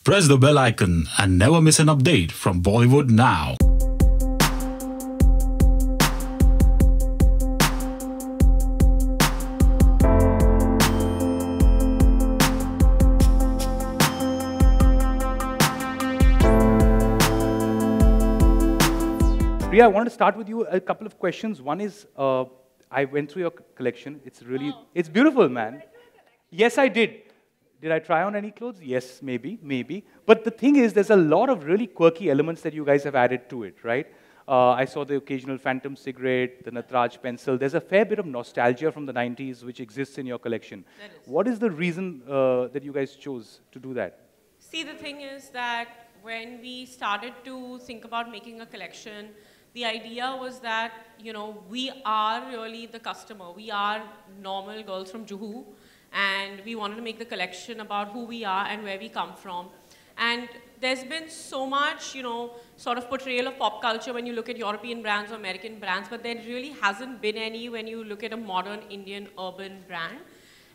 Press the bell icon and never miss an update from Bollywood Now. Priya, I wanted to start with you a couple of questions. One is, I went through your collection. It's beautiful, man. Yes, I did. Did I try on any clothes? Yes, maybe. But the thing is, there's a lot of really quirky elements that you guys have added to it, right? I saw the occasional Phantom cigarette, the Natraj pencil. There's a fair bit of nostalgia from the 90s which exists in your collection. What is the reason that you guys chose to do that? See, the thing is that when we started to think about making a collection, the idea was that, we are really the customer. We are normal girls from Juhu, and we wanted to make the collection about who we are and where we come from. And there's been so much, sort of portrayal of pop culture when you look at European brands or American brands, but there really hasn't been any when you look at a modern Indian urban brand.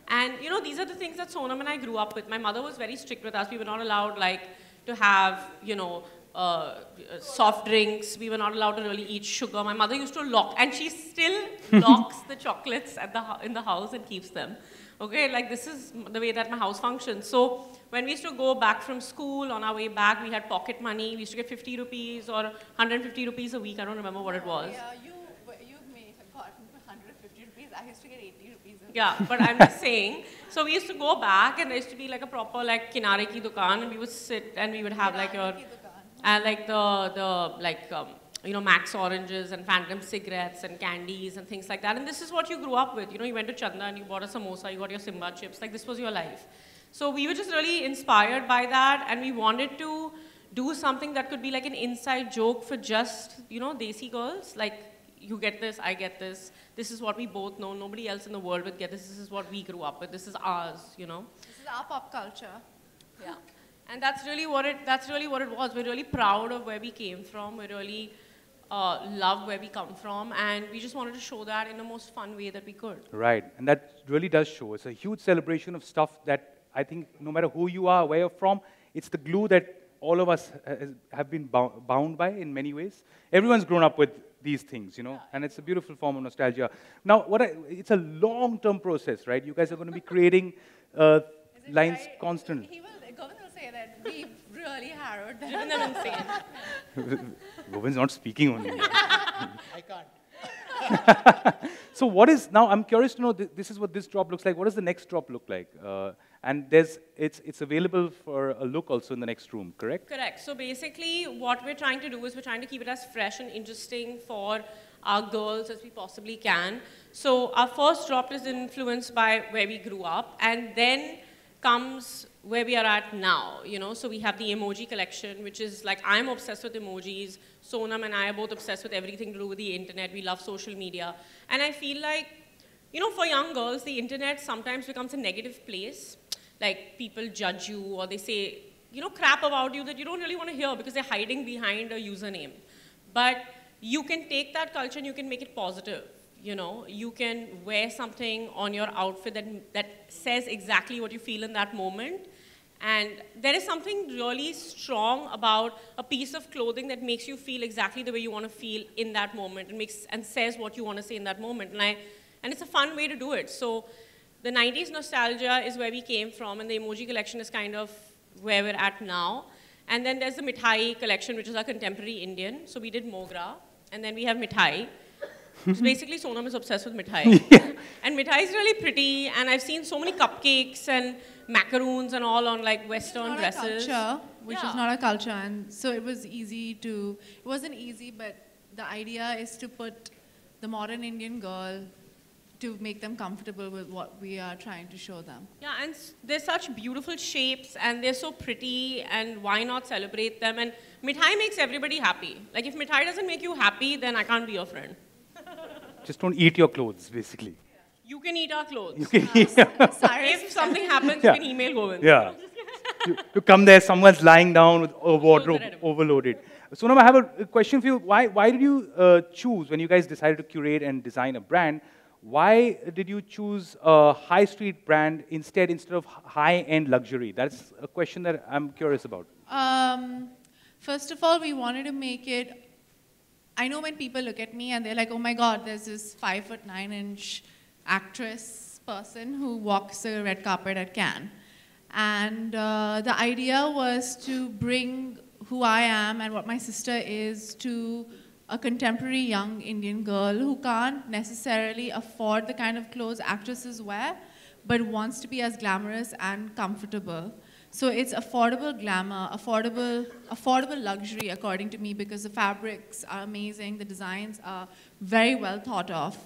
And, these are the things that Sonam and I grew up with. My mother was very strict with us. We were not allowed, to have, soft drinks. We were not allowed to really eat sugar. My mother used to lock, and she still locks the chocolates in the house and keeps them. Okay, this is the way that my house functions. So when we used to go back from school, on our way back, we had pocket money. We used to get 50 rupees or 150 rupees a week. I don't remember what it was. Yeah, you may have gotten 150 rupees. I used to get 80 rupees a week. Yeah, but I'm just saying. So we used to go back, and there used to be a proper kinare ki dukan, and we would sit and we would have Max oranges and Phantom cigarettes and candies and things like that. And this is what you grew up with. You went to Chanda and you bought a samosa, you got your Simba chips. This was your life. So we were just really inspired by that, and we wanted to do something that could be like an inside joke for just, Desi girls. You get this, I get this. This is what we both know. Nobody else in the world would get this. This is what we grew up with. This is ours, This is our pop culture. Yeah. And that's really what it was. We're really proud of where we came from. We really love where we come from. And we just wanted to show that in the most fun way that we could. Right. And that really does show. It's a huge celebration of stuff that I think no matter who you are, where you're from, it's the glue that all of us have been bound by in many ways. Everyone's grown up with these things, and it's a beautiful form of nostalgia. Now, it's a long-term process, right? You guys are going to be creating lines constantly. Govind will say that we've really harrowed them. Driven them insane. Govind's not speaking only. I can't. So now I'm curious to know, this is what this drop looks like. What does the next drop look like? And it's available for a look also in the next room, correct? Correct. So basically what we're trying to do is we're trying to keep it as fresh and interesting for our girls as we possibly can. So our first drop is influenced by where we grew up, and then comes where we are at now, So we have the emoji collection, which is I'm obsessed with emojis. Sonam and I are both obsessed with everything to do with the internet. We love social media. And I feel for young girls, the internet sometimes becomes a negative place. People judge you, or they say, crap about you that you don't really want to hear because they're hiding behind a username. But you can take that culture and you can make it positive. You can wear something on your outfit that says exactly what you feel in that moment. And there is something really strong about a piece of clothing that makes you feel exactly the way you want to feel in that moment and says what you want to say in that moment. And it's a fun way to do it. So the 90s nostalgia is where we came from, and the emoji collection is kind of where we're at now. And then there's the Mithai collection, which is our contemporary Indian. So we did Mogra, and then we have Mithai. So basically, Sonam is obsessed with mithai. Yeah. And mithai is really pretty, and I've seen so many cupcakes and macaroons and all on Western dresses. Which is not a culture, and so it wasn't easy, but the idea is to put the modern Indian girl to make them comfortable with what we are trying to show them. Yeah, and they're such beautiful shapes, and they're so pretty, and why not celebrate them? And mithai makes everybody happy. If mithai doesn't make you happy, then I can't be your friend. Just don't eat your clothes, basically. You can eat our clothes. If something happens, you can email Govind. Yeah. you come there, someone's lying down with a wardrobe overloaded. Sonam, I have a question for you. Why did you choose, when you guys decided to curate and design a brand, Why did you choose a high street brand instead of high-end luxury? That's a question that I'm curious about. First of all, we wanted to make it. I know when people look at me and they're like, "Oh my God, there's this 5'9" actress person who walks the red carpet at Cannes," and the idea was to bring who I am and what my sister is to a contemporary young Indian girl who can't necessarily afford the kind of clothes actresses wear, but wants to be as glamorous and comfortable. So it's affordable glamour, affordable luxury, according to me, because the fabrics are amazing, the designs are very well thought of.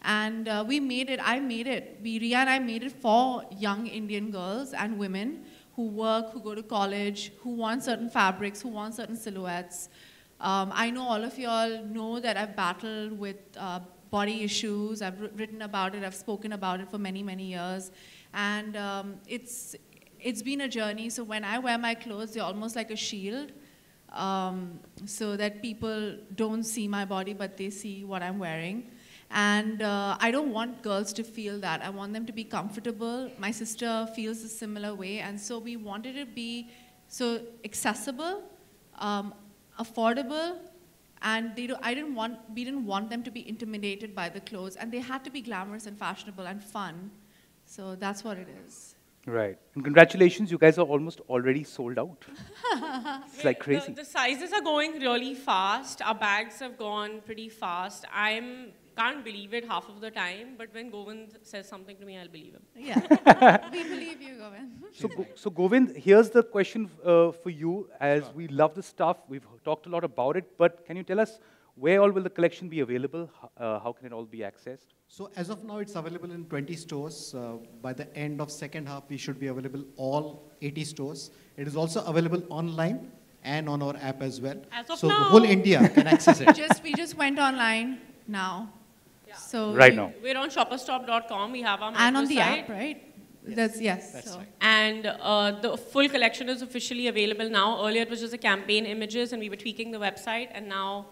And we made it, Riya and I made it for young Indian girls and women who work, who go to college, who want certain fabrics, who want certain silhouettes. I know all of you all know that I've battled with body issues. I've written about it. I've spoken about it for many, many years. And it's been a journey. So when I wear my clothes, they're almost like a shield, so that people don't see my body, but they see what I'm wearing. And I don't want girls to feel that. I want them to be comfortable. My sister feels a similar way. And so we wanted it to be so accessible, affordable, and we didn't want them to be intimidated by the clothes, and they had to be glamorous and fashionable and fun. So that's what it is. Right. And congratulations, you guys are almost already sold out. It's like crazy. The sizes are going really fast. Our bags have gone pretty fast. Can't believe it half of the time, but when Govind says something to me, I'll believe him. Yeah, we believe you, Govind. So Govind, here's the question for you. As we love the stuff, we've talked a lot about it, but can you tell us where all will the collection be available? How can it all be accessed? So as of now, it's available in 20 stores. By the end of second half, we should be available all 80 stores. It is also available online and on our app as well. As of so now. the whole India can access it. We just went online now. Yeah. So right now. We're on shopperstop.com. We have our and on the site. app, right? Yes. That's right. And the full collection is officially available now. Earlier it was just a campaign images and we were tweaking the website, and now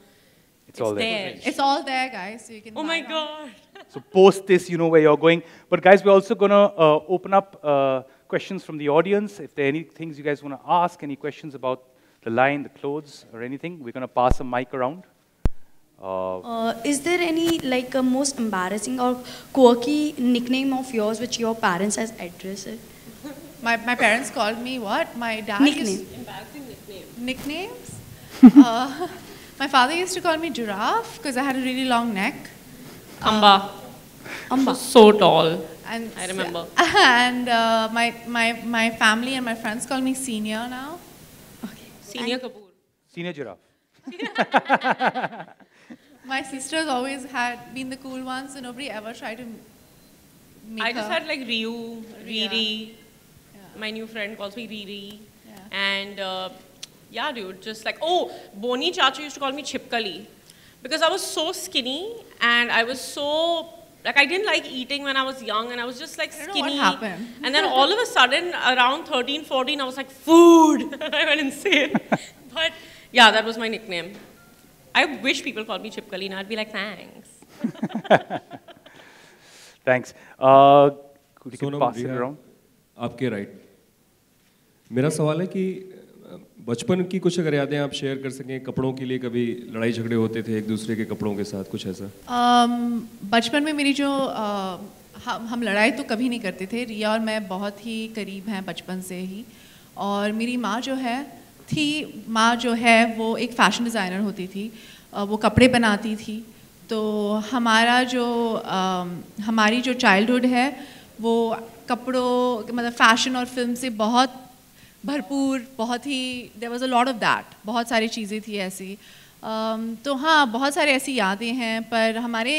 it's all there. It's all there, guys, so you can Oh buy my it on. God. So post this, you know where you're going. But guys, we're also going to open up questions from the audience. If there are any things you guys want to ask, any questions about the line, the clothes, or anything, we're going to pass a mic around. Is there any like a most embarrassing or quirky nickname of yours which your parents has addressed it? My parents called me what? My dad Nickname. Embarrassing nickname. Nicknames? My father used to call me Giraffe because I had a really long neck. Amba. Amba. So tall. And I remember. And my family and my friends call me Senior now. Senior Kapoor. Senior Giraffe. My sisters always had been the cool ones, so nobody ever tried to make I just her. had like Ryu, Riri. Yeah. My new friend calls me Riri. Yeah. And yeah, dude, just like, oh, Boni Chachu used to call me Chipkali. Because I was so skinny and I was so, like I didn't like eating when I was young and I was just like I don't skinny. know what happened. And then all of a sudden, around 13, 14, I was like, food. I went insane. But yeah, that was my nickname. I wish people called me Chipkali and I'd be like, thanks. Thanks. Could you pass it around? आपके right. मेरा सवाल है कि बचपन की कुछ अगर यादें आप शेयर कर सकें, कपड़ों के लिए कभी लड़ाई झगड़े होते थे एक दूसरे के कपड़ों के साथ, कुछ ऐसा? बचपन में मेरी जो हम लड़ाई तो कभी नहीं करते थे. रिया और मैं बहुत ही करीब हैं बचपन से ही. और मेरी माँ जो है वो एक फैशन डिज़ाइनर होती थी. वो कपड़े बनाती थी. तो हमारी जो चाइल्डहुड है वो कपड़ों मतलब फैशन और फिल्म से बहुत भरपूर, बहुत ही there was a lot of that. बहुत सारी चीज़ें थी ऐसी. तो हाँ, बहुत सारी ऐसी यादें हैं, पर हमारे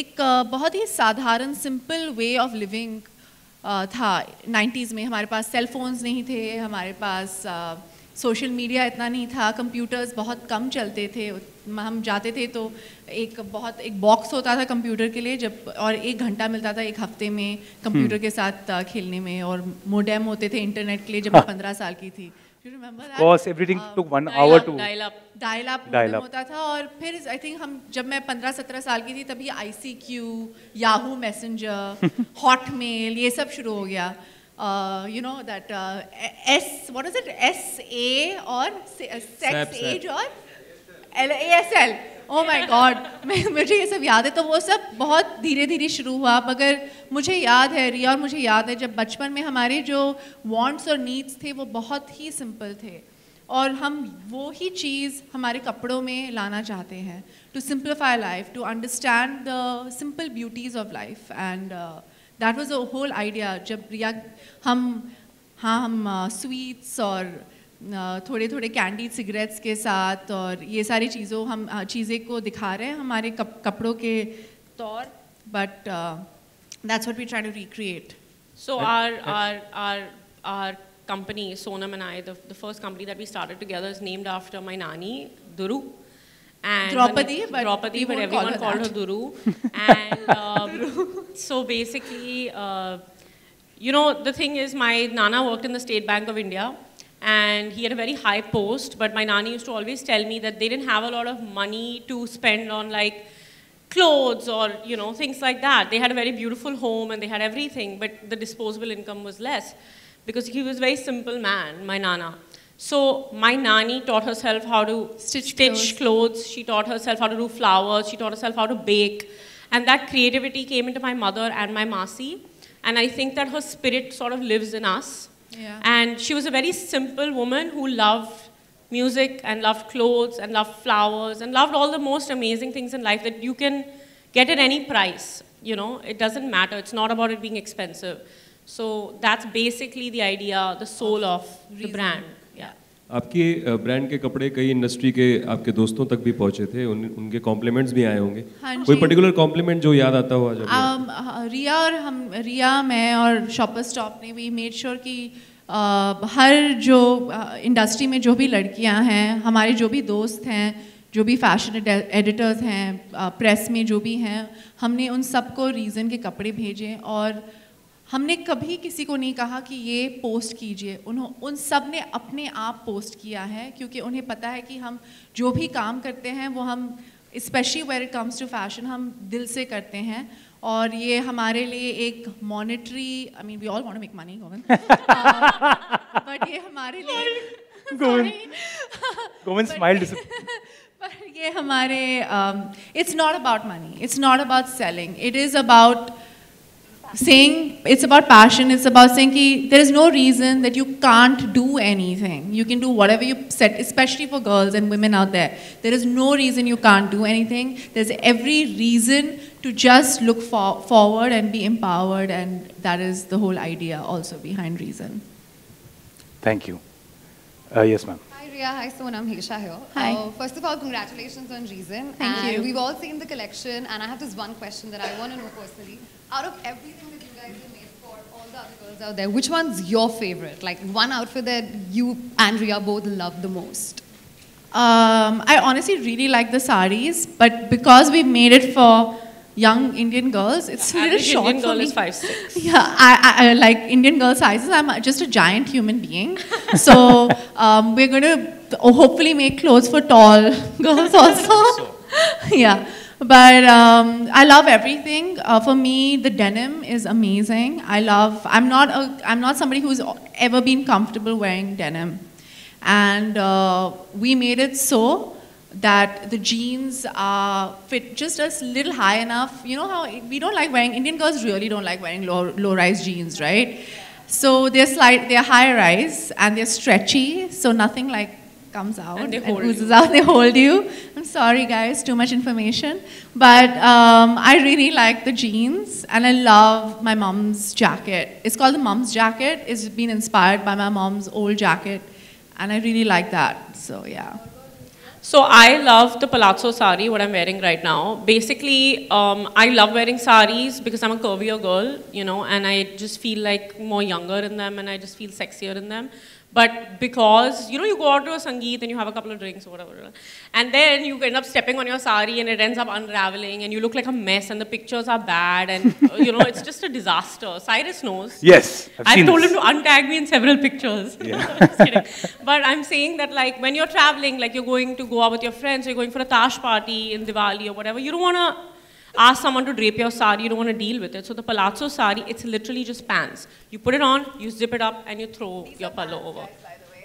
एक बहुत ही साधारण सिंपल वे ऑफ लिविंग था 90s में. हमारे पास सेल फोन्स नहीं थे, हमारे पास सोशल मीडिया इतना नहीं था, कंप्यूटर्स बहुत कम चलते थे. हम जाते थे तो एक बॉक्स होता था कंप्यूटर के लिए, और 1 घंटा मिलता था एक हफ्ते में कंप्यूटर के साथ खेलने में, और मोडेम होते थे इंटरनेट के लिए जब मैं 15 साल की थी. Do you remember that? Of course, everything took 1 hour to... Dial up. Dial up Dial up. होता था और फिर आई थिंक हम जब मैं 15-17 साल की थी तभी ICQ, याहू मैसेंजर, हॉटमेल ये सब शुरू हो गया. You know that what is it? SA or sex age or ASL. Oh my God, मुझे ये सब याद है. तो वो सब बहुत धीरे धीरे शुरू हुआ. मगर मुझे याद है रिया और मुझे याद है जब बचपन में हमारे जो वांट्स और नीड्स थे वो बहुत ही सिंपल थे और हम वो ही चीज़ हमारे कपड़ों में लाना चाहते हैं. To simplify life, to understand the simple beauties of life and that was the whole idea. जब रिया हम स्वीट्स और थोड़े थोड़े कैंडी सिगरेट्स के साथ और ये सारी चीज़ें को दिखा रहे हैं हमारे कपड़ों के तौर. But that's what we try to recreate. So our company, Sonam and I, the first company that we started together is named after my nani, Duru. And Draupadi, but everyone called her Duru. And so basically, you know, the thing is my Nana worked in the State Bank of India and he had a very high post, but my Nani used to always tell me that they didn't have a lot of money to spend on like clothes or, you know, things like that. They had a very beautiful home and they had everything, but the disposable income was less because he was a very simple man, my Nana. So my Nani taught herself how to stitch clothes. She taught herself how to do flowers. She taught herself how to bake. And that creativity came into my mother and my Masi. And I think that her spirit sort of lives in us. Yeah. And she was a very simple woman who loved music and loved clothes and loved flowers and loved all the most amazing things in life that you can get at any price. You know, it doesn't matter. It's not about it being expensive. So that's basically the idea, the soul of the brand. Yeah. आपकी brand के कपड़े कई industry के आपके दोस्तों तक भी पहुंचे थे. उनके कॉम्प्लीमेंट्स भी आए होंगे. कोई पर्टिकुलर कॉम्प्लीमेंट जो याद आता हो आज? रिया मैं और शॉपर स्टॉप ने वी मेड श्योर कि हर जो इंडस्ट्री में जो भी लड़कियां हैं, हमारे जो भी दोस्त हैं, जो भी फैशन एडिटर्स हैं, प्रेस में जो भी हैं, हमने उन सबको रीज़न के कपड़े भेजे और हमने कभी किसी को नहीं कहा कि ये पोस्ट कीजिए. उन सब ने अपने आप पोस्ट किया है क्योंकि उन्हें पता है कि हम जो भी काम करते हैं वो हम specially when it comes to fashion हम दिल से करते हैं और ये हमारे लिए एक monetary I mean we all want to make money but ये हमारे लिए Govind smiled. पर ये हमारे it's not about money, it's not about selling, it is about saying it's about passion. It's about saying ki there is no reason that you can't do anything. You can do whatever you set, especially for girls and women out there. There is no reason you can't do anything. There's every reason to just look forward and be empowered, and that is the whole idea also behind Reason. Thank you. Yes, ma'am. Hi Riya, hi Sonam, Hirsha here. Hi. First of all, congratulations on Reason. Thank you. We've all seen the collection, and I have this one question that I want to know personally. Out of everything that you guys have made for all the other girls out there, which one's your favorite? Like one outfit that you and Riya both love the most? I honestly really like the saris, but because we made it for young Indian girls, it's a little short Indian for girl me. is 5'6". Yeah, I like Indian girl sizes. I'm just a giant human being. So we're going to hopefully make clothes for tall girls also. Yeah. But I love everything. For me, the denim is amazing. I'm not somebody who's ever been comfortable wearing denim. And we made it so that the jeans fit just a little high enough. You know how we don't like wearing, Indian girls really don't like wearing low-rise jeans, right? So they're high-rise and they're stretchy, so nothing like comes out and oozes out. They hold you. I'm sorry guys, too much information. But I really like the jeans and I love my mom's jacket. It's called the mom's jacket. It's been inspired by my mom's old jacket and I really like that. So yeah. So I love the palazzo sari, what I'm wearing right now. Basically, I love wearing saris because I'm a curvier girl, you know, and I just feel like more younger in them and I just feel sexier in them. But because, you know, you go out to a Sangeet and you have a couple of drinks or whatever, and then you end up stepping on your sari and it ends up unraveling and you look like a mess and the pictures are bad and, you know, it's just a disaster. Cyrus knows. Yes, I've told him to untag me in several pictures. Yeah. Just kidding. But I'm saying that, like, when you're traveling, like you're going to go out with your friends, you're going for a Tash party in Diwali or whatever, you don't want to ask someone to drape your sari, you don't want to deal with it. So the palazzo sari, it's literally just pants. You put it on, you zip it up, and you throw your pallo over.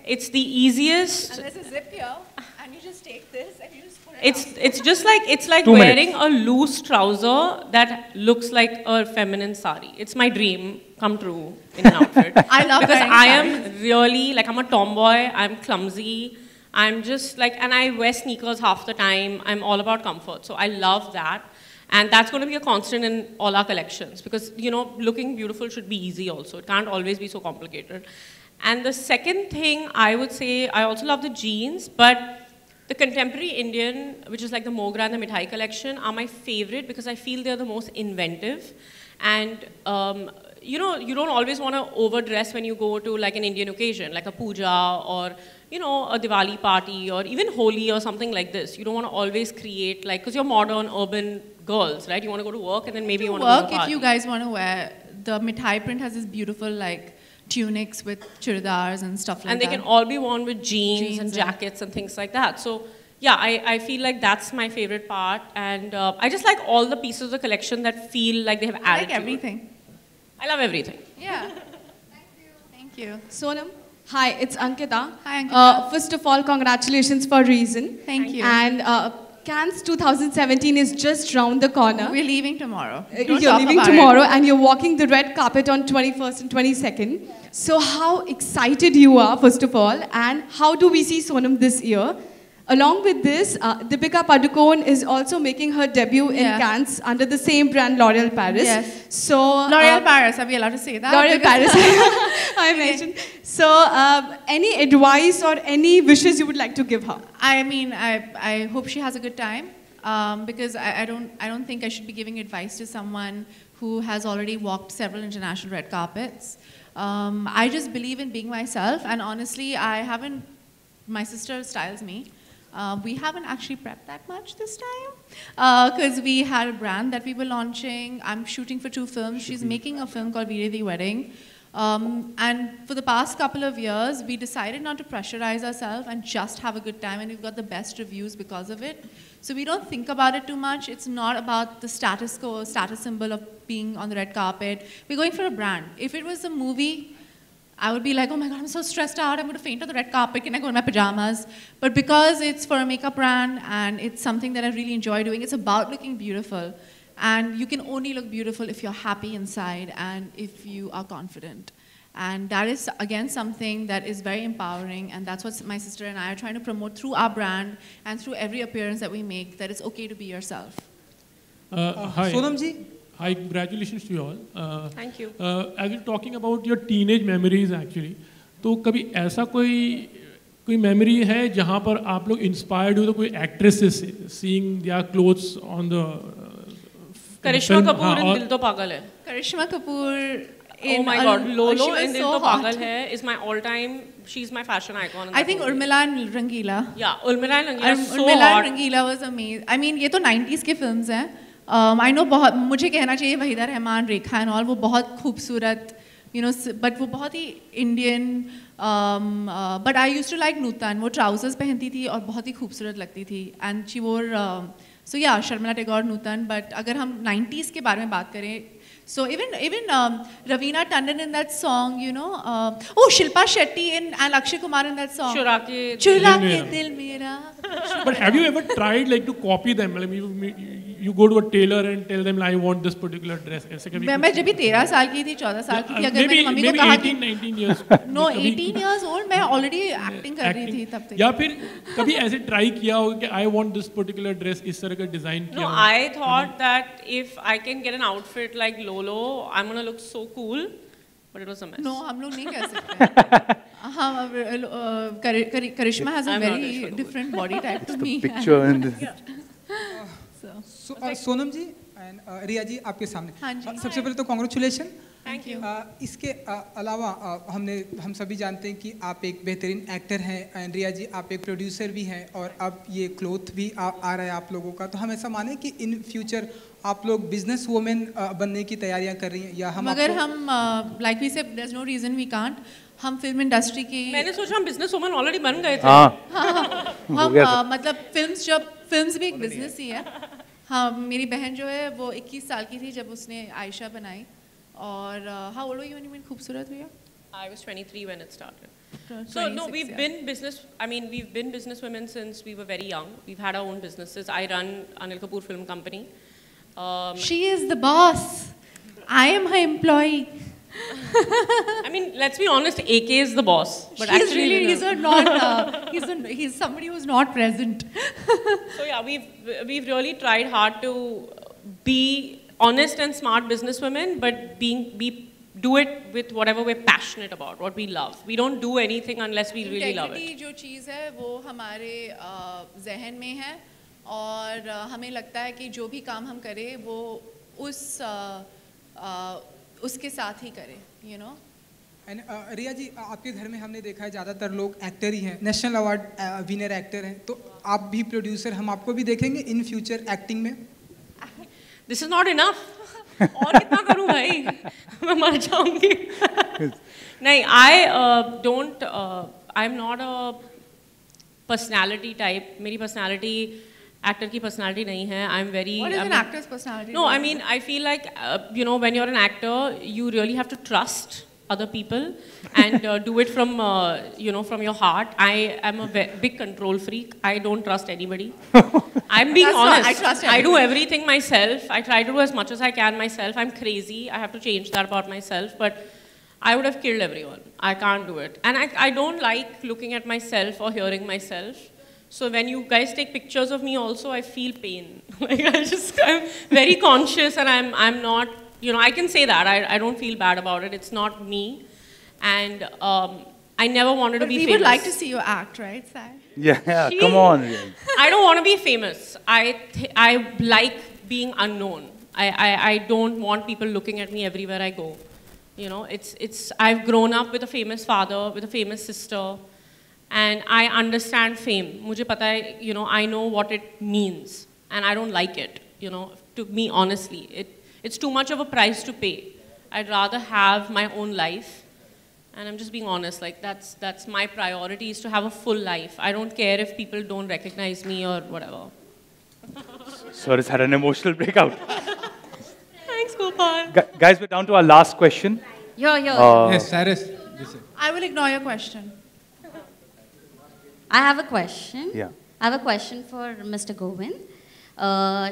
It's the easiest. And there's a zip here, and you just take this and you just put it It's just like, it's like wearing a loose trouser that looks like a feminine sari. It's my dream come true in an outfit. I love because wearing I saris. am really, like, I'm a tomboy, I'm clumsy, I'm just like, and I wear sneakers half the time, I'm all about comfort. So I love that. And that's going to be a constant in all our collections because, you know, looking beautiful should be easy also. It can't always be so complicated. And the second thing I would say, I also love the jeans, but the contemporary Indian, which is like the Mogra and the Mithai collection, are my favorite because I feel they're the most inventive. And, you know, you don't always want to overdress when you go to like an Indian occasion, like a puja or, you know, a Diwali party or even Holi or something like this. You don't want to always create like, because you're modern, urban girls, right? You want to go to work and then maybe you want to go to a party. If you guys want to wear, the Mithai print has this beautiful like tunics with churidars and stuff like that. And they can all be worn with jeans and jackets and things like that. So yeah, I feel like that's my favorite part. And I just like all the pieces of the collection that feel like they have attitude. I like everything. I love everything. Yeah. Thank you. Sonam, hi, it's Ankita. Hi, Ankita. First of all, congratulations for Reason. Thank you. And Cannes 2017 is just round the corner. We're leaving tomorrow. You're leaving tomorrow and you're walking the red carpet on 21st and 22nd. So how excited you are, first of all, and how do we see Sonam this year? Along with this, Deepika Padukone is also making her debut in Cannes under the same brand L'Oréal Paris. Yes. So L'Oréal Paris, are we allowed to say that? L'Oréal Paris, I mentioned. So any advice or any wishes you would like to give her? I mean, I hope she has a good time because I don't think I should be giving advice to someone who has already walked several international red carpets. I just believe in being myself, and honestly, my sister styles me. We haven't actually prepped that much this time because we had a brand that we were launching. I'm shooting for 2 films. She's making a film called Veere the Wedding. And for the past couple of years, we decided not to pressurize ourselves and just have a good time, and we've got the best reviews because of it. So we don't think about it too much. It's not about the status quo, status symbol of being on the red carpet. We're going for a brand. If it was a movie, I would be like, oh my God, I'm so stressed out. I'm going to faint on the red carpet. Can I go in my pajamas? But because it's for a makeup brand and it's something that I really enjoy doing, it's about looking beautiful. And you can only look beautiful if you're happy inside and if you are confident. And that is, again, something that is very empowering. And that's what my sister and I are trying to promote through our brand and through every appearance that we make, that it's okay to be yourself. Hi. Sonam ji. Hi, congratulations to you all. Thank you. As you're talking about your teenage memories actually, तो कभी ऐसा कोई memory है जहाँ पर आप लोग inspired हो तो कोई actress से seeing their clothes on the Karishma Kapoor in Dil To Pagal Hai. Karishma Kapoor Oh my God, Lolo in Dil To Pagal Hai is my all-time, she's my fashion icon. I think Urmila and Rangila. Yeah, Urmila and Rangila so Urmila hot. and Rangila was amazing. I mean, ये तो 90s के films हैं. I know बहुत, मुझे कहना चाहिए वहीदा रहमान, रेखा and all, वो बहुत खूबसूरत, you know, but वो बहुत ही Indian. But I used to like Nutan. वो trousers पहनती थी और बहुत ही खूबसूरत लगती थी. And she wore, so yeah, Sharmila Tagore, Nutan. But अगर हम 90s के बारे में बात करें, so even Raveena Tandon in that song, you know, oh Shilpa Shetty and Akshay Kumar in that song. Chura ke Dil Mera. But have you ever tried like to copy them? I mean, you go to a tailor and tell them I want this particular dress. ऐसे कभी मैं जब भी 13 साल की थी 14 साल की थी अगर maybe, मेरी मम्मी को maybe कहा 18, 19 years. No, 18 years old मैं already acting कर रही थी तब तक. या फिर कभी ऐसे try किया हो कि I want this particular dress इस तरह का design किया हो? No, I thought that if I can get an outfit like Lolo, I'm gonna look so cool. But it was a mess. No, हम लोग नहीं कर सकते. हम Karishma has a very different body type to me. Picture and Sonam ji and Riya ji आपके सामने. हाँ जी. सबसे पहले तो congratulations Thank you. इसके अलावा हम सभी जानते हैं कि आप एक बेहतरीन एक्टर हैं एंड रिया जी आप एक प्रोड्यूसर भी हैं और अब ये क्लोथ भी आ रहा है आप लोगों का, तो हम ऐसा माने कि इन फ्यूचर आप लोग बिजनेस वुमेन बनने की तैयारियां कर रही हैं या हम मगर हम like we said there is no reason we can't, हम फिल्म इंडस्ट्री की मैंने सोचा हम बिजनेस वुमन ऑलरेडी बन गए थे। हम मतलब फिल्म्स भी एक बिजनेस ही है। हाँ, मेरी बहन जो है वो 21 साल की थी जब उसने आयशा बनाई। और how old were you when you went खूबसूरत भैया? I was 23 when it started. So no, we've been business women since we were very young. We've had our own businesses. I run Anil Kapoor Film Company. She is the boss. I am her employee. I mean, let's be honest, AK is the boss. But He's actually, really, he's somebody who's not present. So yeah, we've really tried hard to be honest and smart businesswomen, but do it with whatever we're passionate about, what we love. We don't do anything unless we really love it. जो चीज़ है वो हमारे जहन में है और हमें लगता है कि जो भी काम हम करें वो उसके साथ ही करें, you know. एंड रिया जी आपके घर में हमने देखा है ज़्यादातर लोग एक्टर ही हैं, नेशनल अवार्ड विनर एक्टर हैं, तो आप भी प्रोड्यूसर, हम आपको भी देखेंगे इन फ्यूचर एक्टिंग में? This is not enough. और कितना करूँ भाई? मैं मर जाऊँगी। नहीं, I'm not a personality type. मेरी personality actor की personality नहीं है. What is an actor's personality? No, I mean, I feel like, when you're an actor, you really have to trust other people and do it from, from your heart. I am a big control freak. I don't trust anybody. I'm being honest. I trust everybody. I do everything myself. I try to do as much as I can myself. I'm crazy. I have to change that about myself. But I would have killed everyone. I can't do it. And I don't like looking at myself or hearing myself. So when you guys take pictures of me also, I feel pain. I'm very conscious and I'm not, I can say that. I don't feel bad about it. It's not me. And I never wanted to be famous. We would like to see you act, right, Sai? Yeah, come on. I don't want to be famous. I like being unknown. I don't want people looking at me everywhere I go. I've grown up with a famous father, with a famous sister, and I understand fame. मुझे पता है, I know what it means, and I don't like it. To me, honestly, it's too much of a price to pay. I'd rather have my own life, and I'm just being honest. Like that's my priority, is to have a full life. I don't care if people don't recognize me or whatever. Cyrus had an emotional breakout. Thanks, Gopal. Guys, we're down to our last question. Yes, Cyrus. I will ignore your question. I have a question. Yeah. I have a question for Mr. Govind.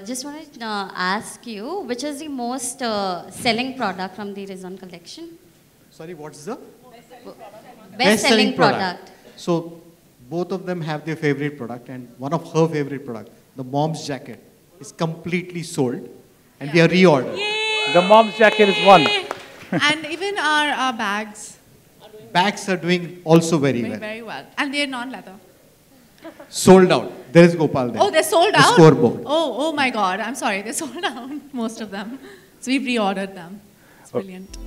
Just wanted to ask you, which is the most selling product from the Rizwan collection? Sorry, what's the? Best selling product. So, both of them have their favorite product, and one of her favorite product, the mom's jacket, is completely sold, and we are reordered. The mom's jacket is one. And even our bags. Bags are doing also very well. Very well. And they're non-leather. Sold out. There is Gopal there. Oh, they're sold the out? Scoreboard. Oh my God. I'm sorry. They're sold out, most of them. So we've reordered them. It's brilliant.